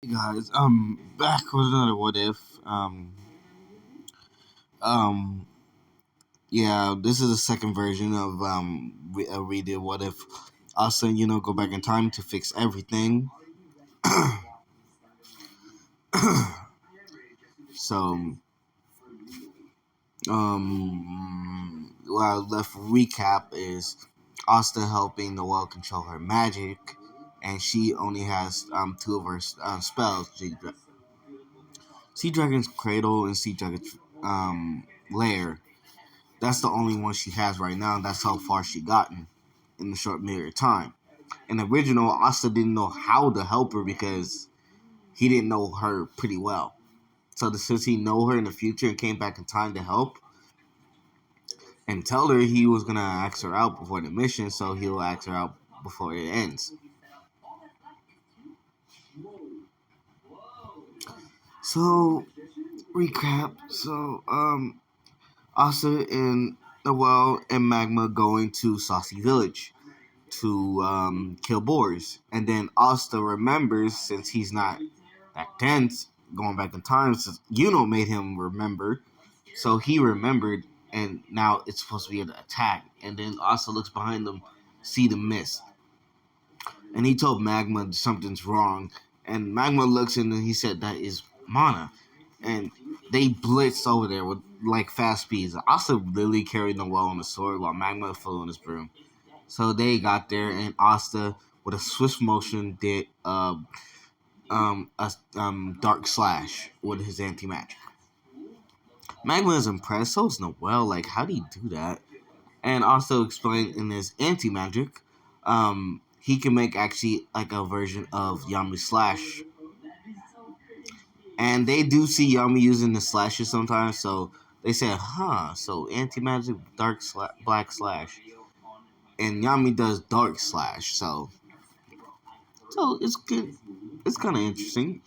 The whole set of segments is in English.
Hey guys, back with another what if. Um, yeah, this is the second version of we did what if Asta, go back in time to fix everything. So, what I left recap is Asta helping Noelle control her magic, and she only has two of her spells: Sea Dragon's Cradle and Sea Dragon's Lair. That's the only one she has right now. That's how far she gotten in the short period of time. In the original, Asta didn't know how to help her because he didn't know her pretty well. So since he know her in the future and came back in time to help and tell her he was gonna ask her out before the mission, so he'll ask her out before it ends. So recap. Asta and Noelle and Magma going to Saucy Village to kill boars. And then Asta remembers, since he's not that tense, going back in time, since Yuno made him remember. So he remembered, and now it's supposed to be an attack. And then Asta looks behind them, see the mist. And he told Magma something's wrong. And Magma looks and he said that is Mana. And they blitzed over there with like fast speeds. Asta literally carried them well on the sword while Magma flew on his broom. So they got there, and Asta, with a swift motion, did a dark slash with his anti magic. Magma is impressed, so is Noelle. Like, how do you do that? And also explained in his anti magic, he can make actually like a version of Yami slash. And they do see Yami using the slashes sometimes, so they said, huh, so anti magic, black slash. And Yami does dark slash, so it's good. It's kind of interesting.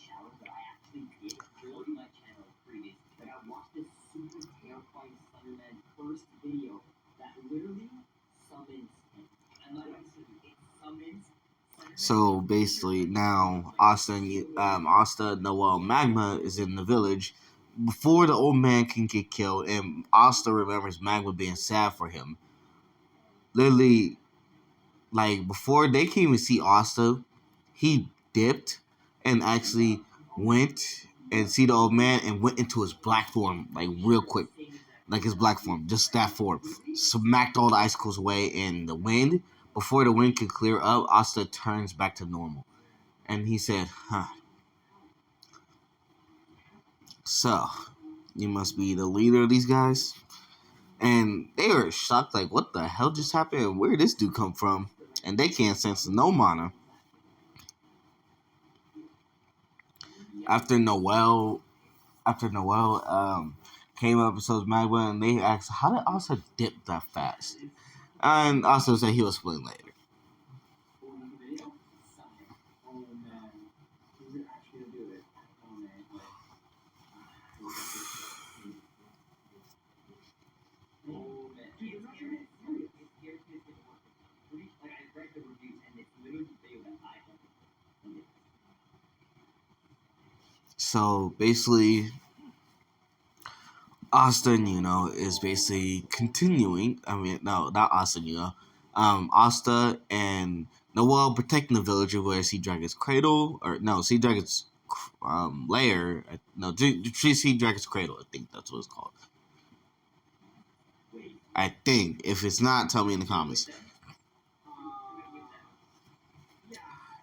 So basically, now Asta, Noelle, Magma is in the village before the old man can get killed, and Asta remembers Magma being sad for him. Literally, like before they can even see Asta, he dipped and actually went and see the old man and went into his black form like real quick, like his black form, just that form, smacked all the icicles away in the wind. Before the wind can clear up, Asta turns back to normal, and he said, "Huh, so you must be the leader of these guys." And they were shocked, like, "What the hell just happened? Where did this dude come from?" And they can't sense no mana. After Noelle, came up and so Magma, and they asked, "How did Asta dip that fast?" And also said he will explain later. So basically, Asta and Yuno is basically continuing. I mean, no, not Asta and Yuno. Asta and Noelle protecting the villager where Sea Dragon's Cradle, or no, Sea Dragon's Lair. No, Sea Dragon's Cradle. I think that's what it's called. I think. If it's not, tell me in the comments.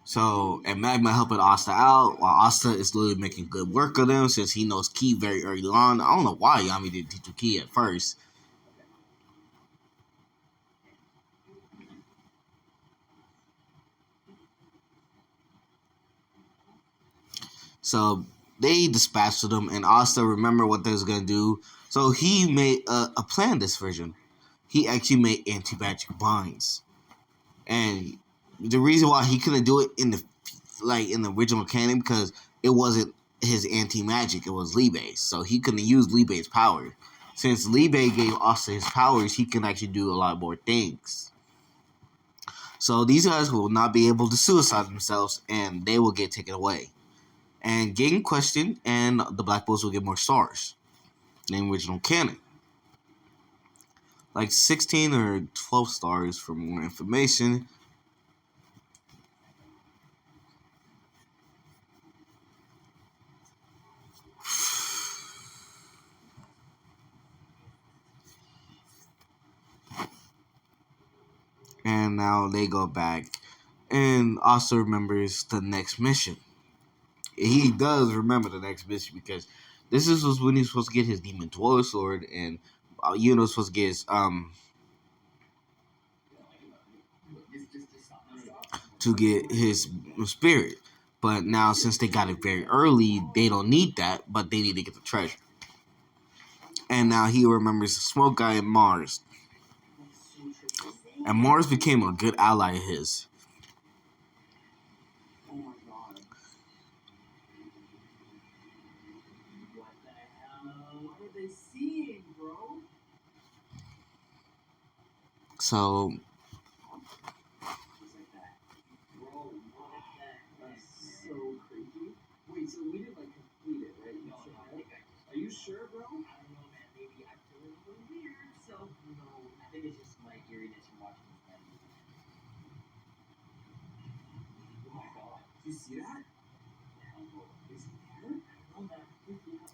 So, and Magma helping Asta out, while Asta is literally making good work of them since he knows Ki very early on. I don't know why Yami didn't teach him Ki at first. So, they dispatched them, and Asta remember what they was going to do. So, he made a plan this version. He actually made anti-magic binds. And the reason why he couldn't do it in the original canon, because it wasn't his anti-magic, it was Libe's. So he couldn't use Libe's power. Since Libe gave Asta his powers, he can actually do a lot more things. So these guys will not be able to suicide themselves, and they will get taken away. and getting questioned, and the Black Bulls will get more stars in the original canon. Like 16 or 12 stars for more information. And now they go back, and also remembers the next mission. He does remember the next mission because this was when he's supposed to get his demon dwarf sword, and Yuno's supposed to get his spirit. But now, since they got it very early, they don't need that, but they need to get the treasure. And now he remembers the smoke guy and Mars. And Mars became a good ally of his. So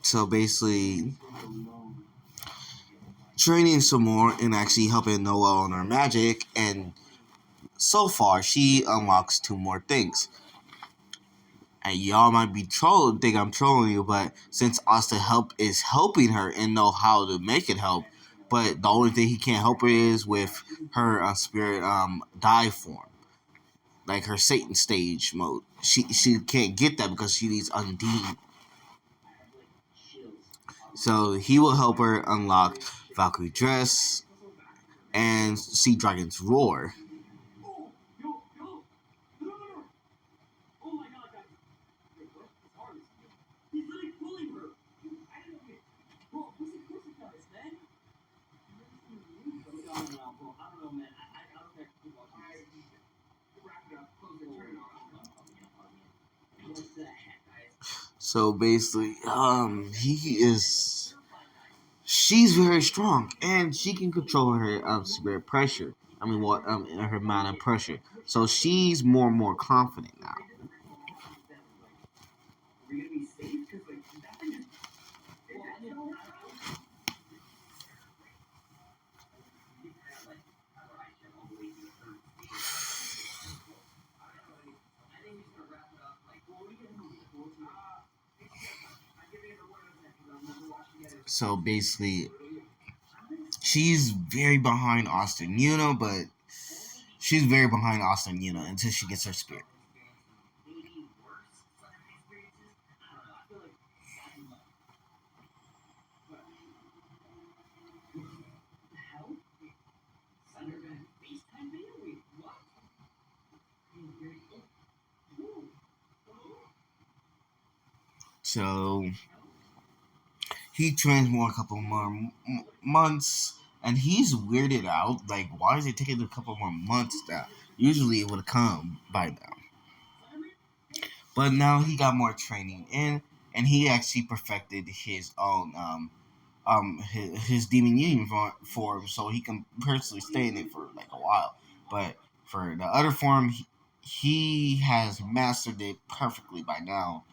so basically, training some more and actually helping Noelle on her magic, and so far she unlocks 2 more things. And y'all might be think I'm trolling you, but since Asta is helping her and know how to make it help, but the only thing he can't help her is with her spirit die form, like her Satan stage mode. She can't get that because she needs Undine. So he will help her unlock Valkyrie Dress and Sea Dragon's Roar. So basically, she's very strong, and she can control her spirit pressure. I mean, her mana pressure. So she's more and more confident now. So basically, she's very behind Austin Yuno, but she's very behind Austin Yuno until she gets her spirit. So he trains more a couple more months, and he's weirded out. Like, why is it taking a couple more months? That usually it would have come by now. But now he got more training in, and he actually perfected his own his demon union form, so he can personally stay in it for like a while. But for the other form, he has mastered it perfectly by now,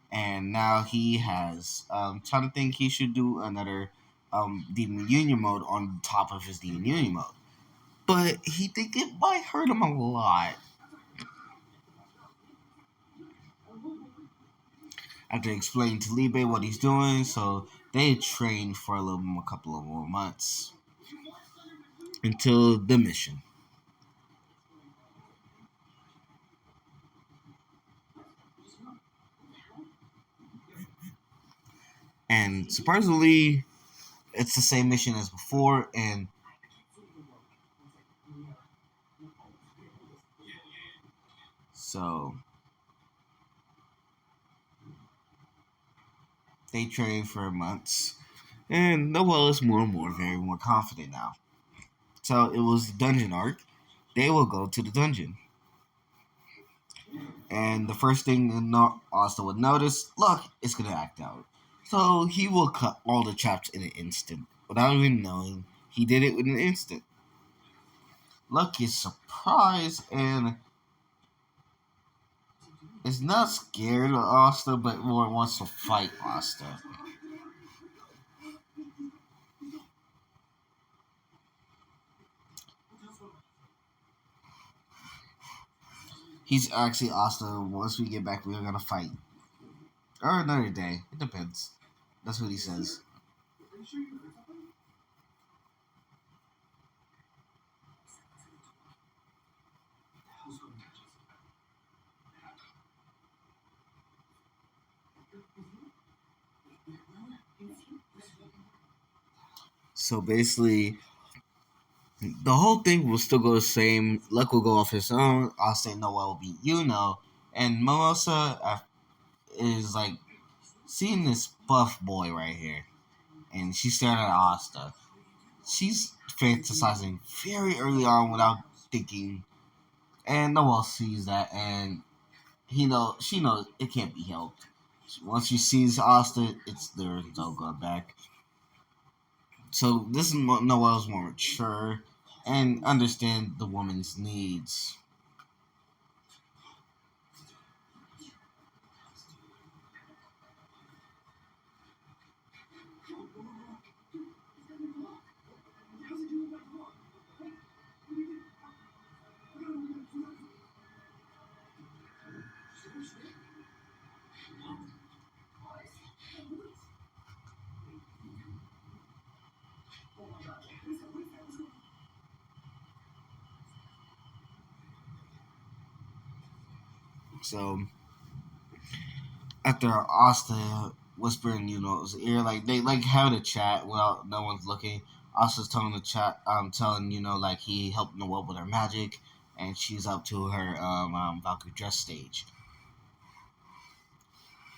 and now he has trying to think he should do another demon union mode on top of his demon union mode, but he think it might hurt him a lot. After explaining to Libe what he's doing, so they train for a couple of more months until the mission. And surprisingly, it's the same mission as before, and so they train for months, and Noelle is more and more very more confident now. So it was the dungeon arc. They will go to the dungeon. And the first thing Asta would notice, look, it's gonna act out. So he will cut all the traps in an instant. Without even knowing, he did it in an instant. Luck is surprised and is not scared of Asta, but more wants to fight Asta. He's actually Asta. Once we get back, we're gonna fight, or another day. It depends. That's what he says. So basically, the whole thing will still go the same. Luck will go off his own. I'll say Noel will be Yuno. And Mimosa is like seeing this buff boy right here. And she's staring at Asta. She's fantasizing very early on without thinking. And Noel sees that and she knows it can't be helped. Once she sees Asta, it's there is no going back. So this is Noel's more mature and understand the woman's needs. So after Asta whispering, his ear, like they like having a chat while no one's looking. Asta's telling the chat, telling like he helped Noelle with her magic, and she's up to her Valkyrie dress stage,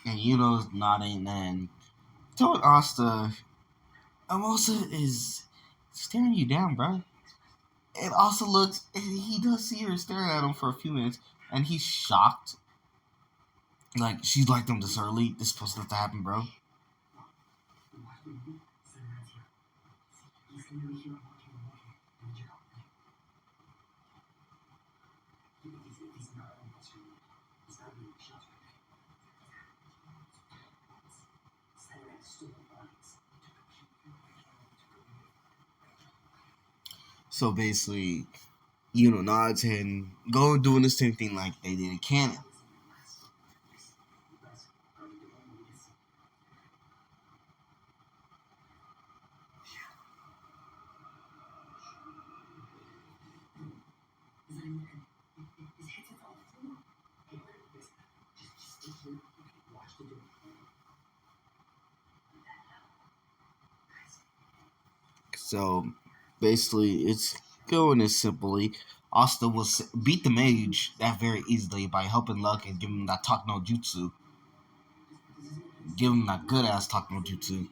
and nodding and telling Asta, Amosa is staring you down, bro. And Asta looks, and he does see her staring at him for a few minutes, and he's shocked. Like she's like them this early. This is supposed to happen, bro. So basically, nods and go doing the same thing like they did in Canon. So basically, it's going as simply. Asta will beat the mage that very easily by helping Luck and give him that talk no jutsu. Give him that good ass talk no jutsu.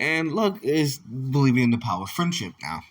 And Luck is believing in the power of friendship now.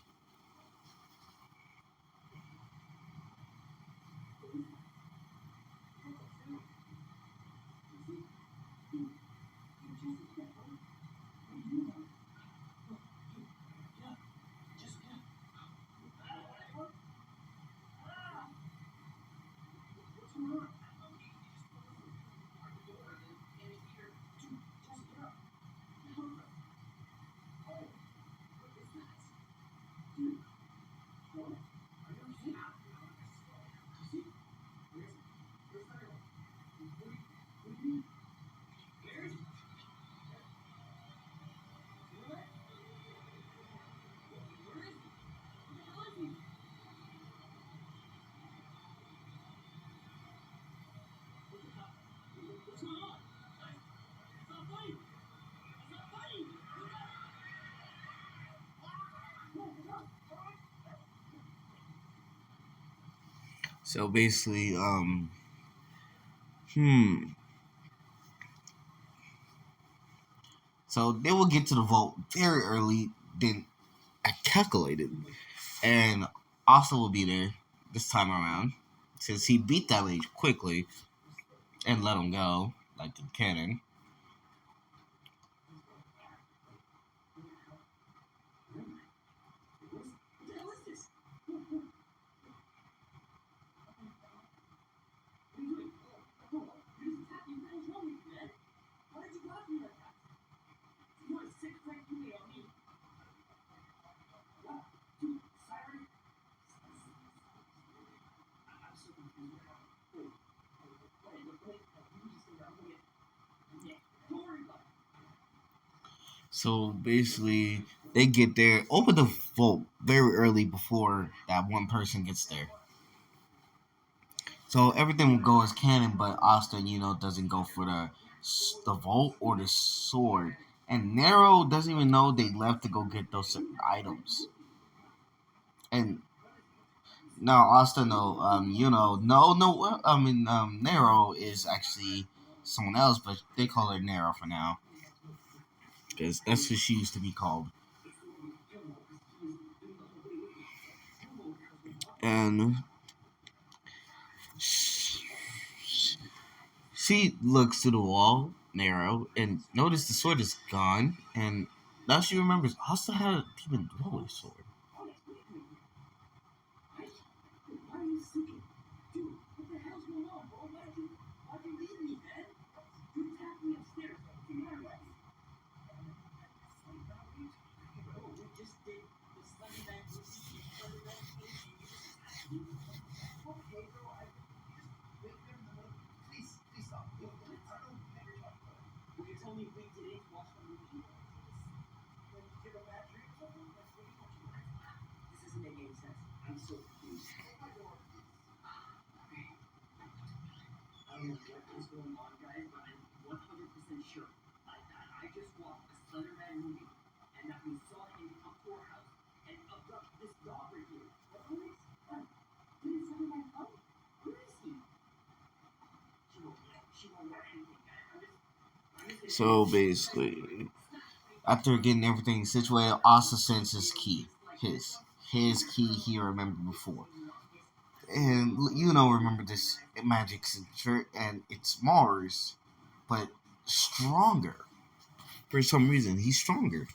So basically, hmm, So they will get to the vault very early than I calculated. And Asta will be there this time around. Since he beat that mage quickly and let him go, like the cannon. So basically, they get there, open the vault very early before that one person gets there. So everything will go as canon, but Asta, doesn't go for the vault or the sword. And Nero doesn't even know they left to go get those certain items. And now Asta, no, no. I mean, Nero is actually someone else, but they call her Nero for now because that's what she used to be called. And she looks to the wall, Nero, and notice the sword is gone. And now she remembers Asta had a demon dweller sword. So basically, after getting everything situated, Asta sends his key. His key he remembered before. And remember this magic signature, and it's Mars, but stronger. For some reason, he's stronger.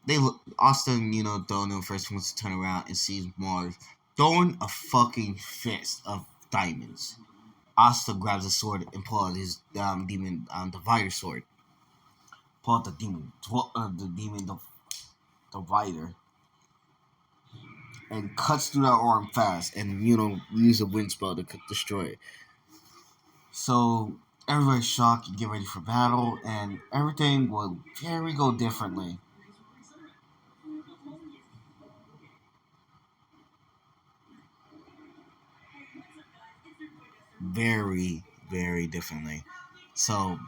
They look Austin, throwing the first ones to turn around and sees Mars throwing a fucking fist of diamonds. Asta grabs a sword and pulls out his demon divider sword. Pull out the demon divider, and cuts through that arm fast, and use a wind spell to destroy it. So everybody's shocked and get ready for battle, and everything will very go differently. Very, very differently. So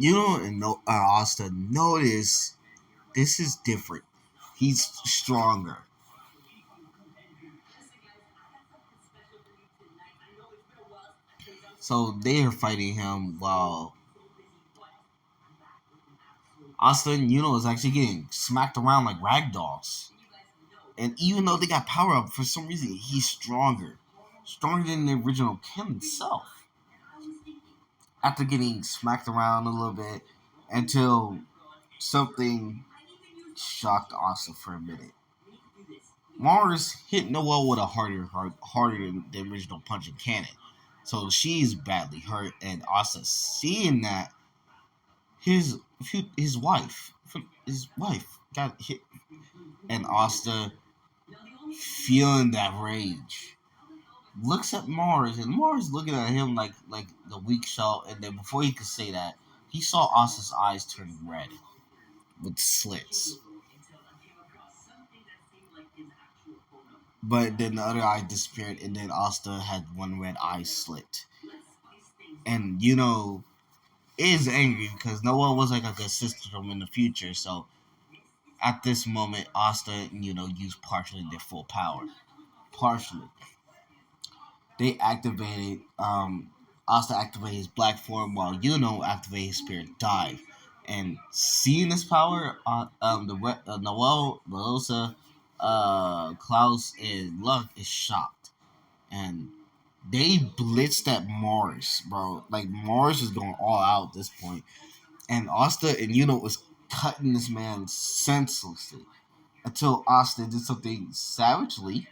and Asta notice this is different. He's stronger. So they are fighting him while Austin, is actually getting smacked around like ragdolls. And even though they got power up, for some reason he's stronger. Stronger than the original Kim himself. After getting smacked around a little bit until something shocked Asa for a minute. Mars hit Noelle with a harder than the original punching cannon. So she's badly hurt, and Asa seeing that his wife got hit, and Asta feeling that rage looks at Mars, and Mars looking at him like the weak shell. And then before he could say that, he saw Asta's eyes turn red with slits. But then the other eye disappeared, and then Asta had one red eye slit. And is angry because Noah was like a good sister to him in the future. So at this moment, Asta, used partially their full power. Partially, they activated. Asta activated his black form while activated his spirit dive, And seeing this power, Noel, Melosa, Klaus, and Luck is shocked, and they blitzed at Mars, bro. Like Mars is going all out at this point, and Asta and Yuno was cutting this man senselessly until Asta did something savagely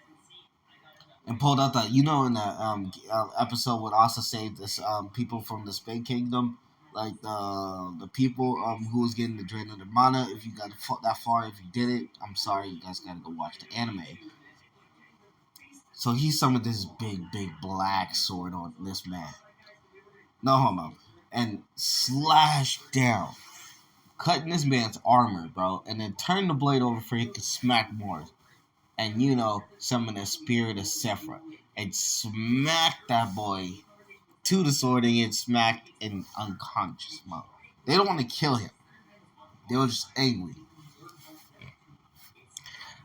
and pulled out that in that episode when Asta saved this people from the Spain Kingdom, like the people who was getting the drain of their mana. If you got that far, if you did it, I'm sorry, you guys gotta go watch the anime. So he summoned this big black sword on this man, no homo, and slashed down, cutting this man's armor, bro, and then turned the blade over for he could smack more. And summon a spirit of Sephra and smack that boy to the sword and get smacked in unconscious mode. They don't want to kill him. They were just angry.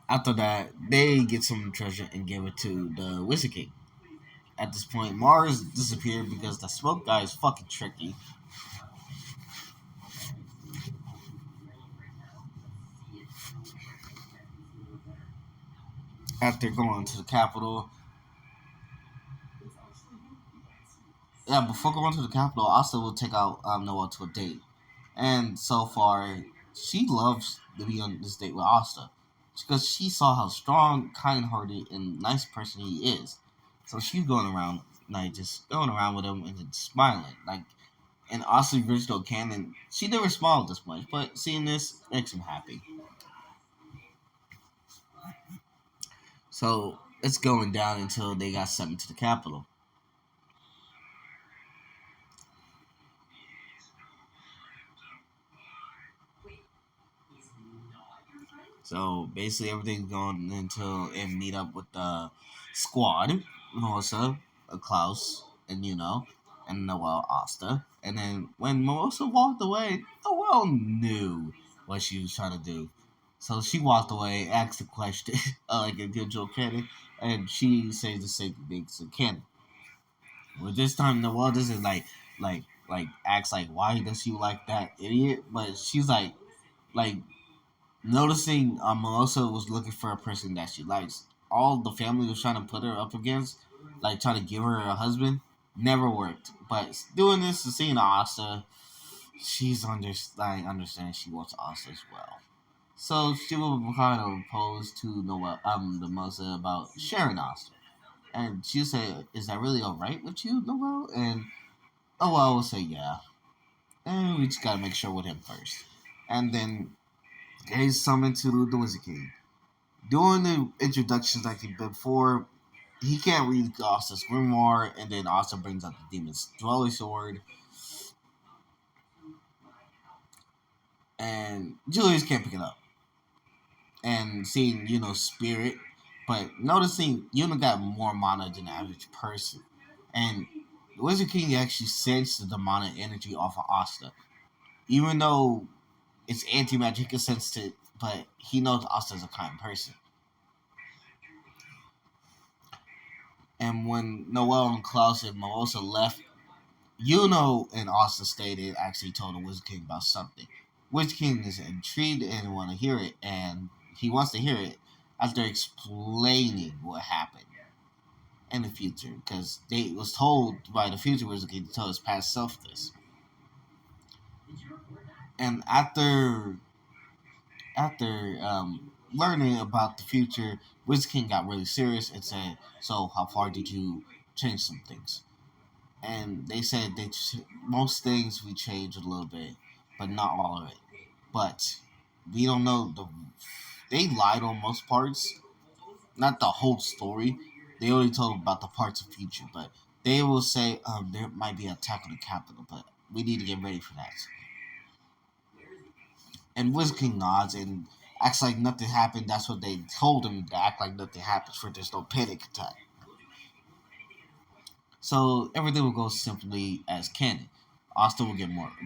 After that, they get some treasure and give it to the Wizard King. At this point, Mars disappeared because the smoke guy is fucking tricky. After going to the capital, before going to the capital, Asta will take out Noah to a date. And so far, she loves to be on this date with Asta because she saw how strong, kind-hearted, and nice person he is. So she's going around, like, just going around with him and just smiling. Like, in Asta's original canon, she never smiled this much, but seeing this makes him happy. So it's going down until they got sent to the capital. So basically, everything's going until and meet up with the squad, Melissa, Klaus, and and Noelle Asta. And then when Melissa walked away, Noelle knew what she was trying to do. So she walked away, asked a question, like a good Joe Cannon, and she says the same thing to Cannon. But this time, Noelle doesn't acts like why does she like that idiot? But she's like noticing Melissa was looking for a person that she likes. All the family was trying to put her up against, like trying to give her a husband, never worked. But doing this and seeing Asta, she's understands she wants Asta as well. So she will kind of propose to Noel, the Melissa about sharing Asta, and she'll say, "Is that really alright with you, Noel?" And Noel will say, "Yeah." And we just gotta make sure with him first, and then he's summoned to the Wizard King. Doing the introductions like he did before, he can't read Asta's grimoire, and then Asta brings out the demon's dwelling sword, and Julius can't pick it up. And seeing spirit, but noticing got more mana than the average person, and the Wizard King actually sensed the demonic energy off of Asta, even though it's anti magic, he can sense it, but he knows Asta is a kind person. And when Noel and Klaus and Melissa left, and Asta stayed and actually told the Wizard King about something. Wizard King is intrigued and want to hear it, and he wants to hear it after explaining what happened in the future, because they was told by the future Wizard King to tell his past self this. And after learning about the future, Wizard King got really serious and said, "So, how far did you change some things?" And they said most things we changed a little bit, but not all of it. But we don't know they lied on most parts, not the whole story. They only told about the parts of future, but they will say there might be an attack on the capital, but we need to get ready for that. And Wiz King nods and acts like nothing happened. That's what they told him, to act like nothing happens for there's no panic attack. So everything will go simply as canon. Austin will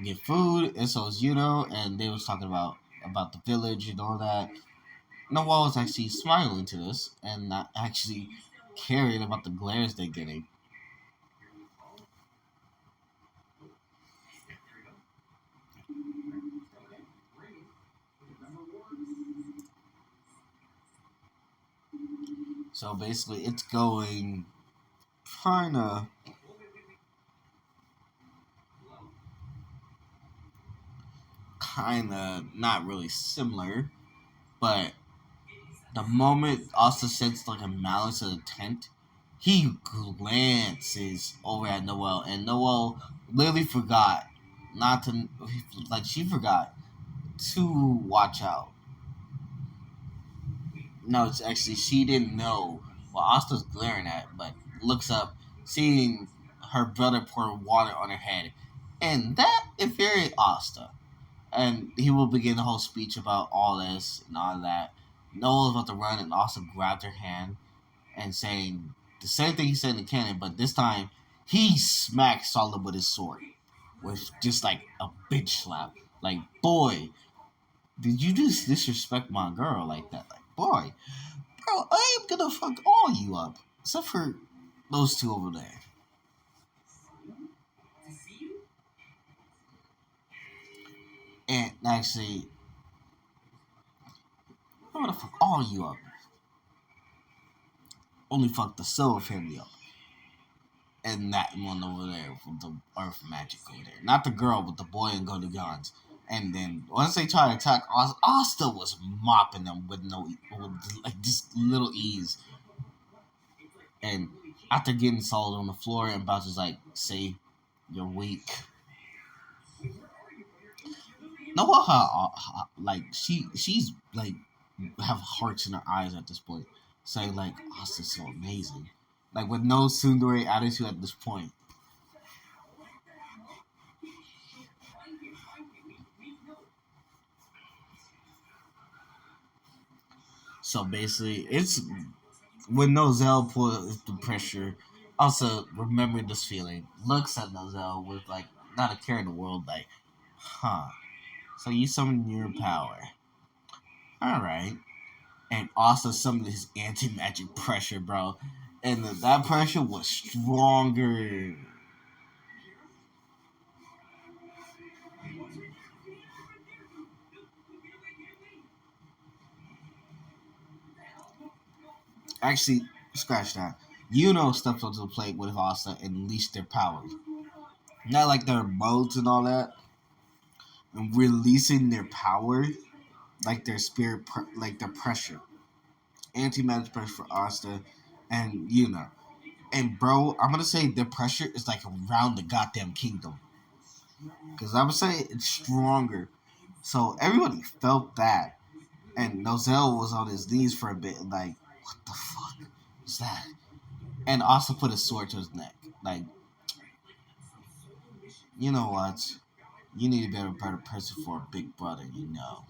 get food, and so is and they was talking about the village and all that. Noel was actually smiling to this and not actually caring about the glares they're getting. So basically, it's going kind of not really similar, but the moment Asta sets like a malice in the tent, he glances over at Noelle, and Noelle literally forgot not to, like, she forgot to watch out. No, it's actually she didn't know what Asta's glaring at, but looks up, seeing her brother pour water on her head, and that infuriates Asta. And he will begin the whole speech about all this and all that. Noel's about to run, and Asta grabbed her hand and saying the same thing he said in the canon, but this time he smacked Solid with his sword, with just like a bitch slap. Like, boy, did you just disrespect my girl like that? Like, boy, bro, I am gonna fuck all you up, except for those two over there. And actually, I'm gonna fuck all you up. Only fuck the Silver family up. And that one over there with the Earth magic over there. Not the girl, but the boy and go to guns. And then once they try to attack, Asta was mopping them with like just little ease. And after getting solid on the floor, and Bowser's like, "Say, you're weak." Know how like she's like have hearts in her eyes at this point, saying like, "Asta's so amazing," like with no tsundere attitude at this point. So basically, it's when Nozell pulls the pressure, also remembering this feeling, looks at Nozell with like not a care in the world, like, huh. So you summoned your power. Alright. And also summoned his anti magic pressure, bro. And that pressure was stronger. Actually, scratch that. Yuno stepped onto the plate with Asta and unleashed their powers. Not like their modes and all that. And releasing their power, like their like their pressure. Anti-magic pressure for Asta and Yuna. And bro, I'm gonna say the pressure is like around the goddamn kingdom. Cause I'm gonna say it's stronger. So everybody felt that. And Nozell was on his knees for a bit, like, what the fuck was that? And also put his sword to his neck. Like, you know what? You need to be a better person for a big brother, you know.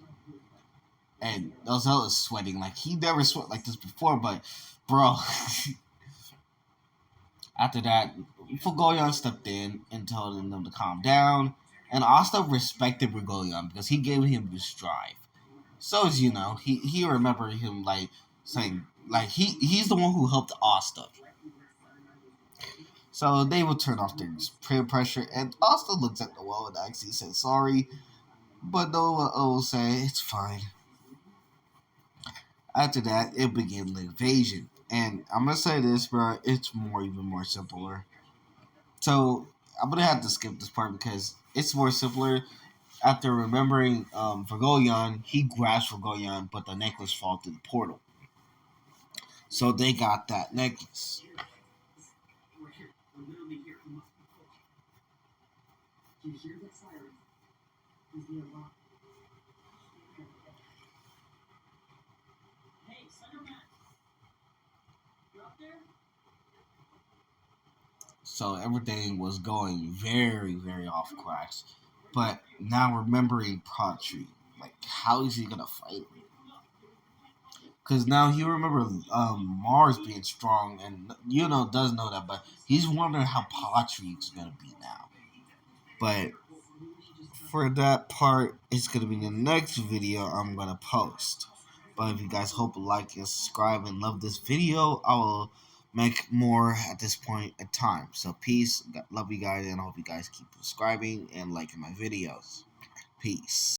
And Nozell is sweating like he never sweat like this before, but bro, after that, Fugoyan stepped in and told them to calm down. And Asta respected Fugoyan because he gave him his drive. So as you know, he remembered him like saying like he's the one who helped Asta. So they will turn off their peer pressure, and Asta looks at Noel and actually says sorry, but Noel will say it's fine. After that, it began the invasion, and I'm gonna say this, bro, it's even more simpler. So I'm gonna have to skip this part because it's more simpler. After remembering Vergolion, he grabs Vergolion, but the necklace falls through the portal. So they got that necklace. So everything was going very, very off course. But now remembering Patry, like how is he gonna fight him? Because now he remember Mars being strong, and does know that, but he's wondering how Patry's gonna be now. But for that part, it's gonna be the next video I'm gonna post. But if you guys hope, like, and subscribe, and love this video, I will make more at this point in time. So peace, love you guys, and I hope you guys keep subscribing and liking my videos. Peace.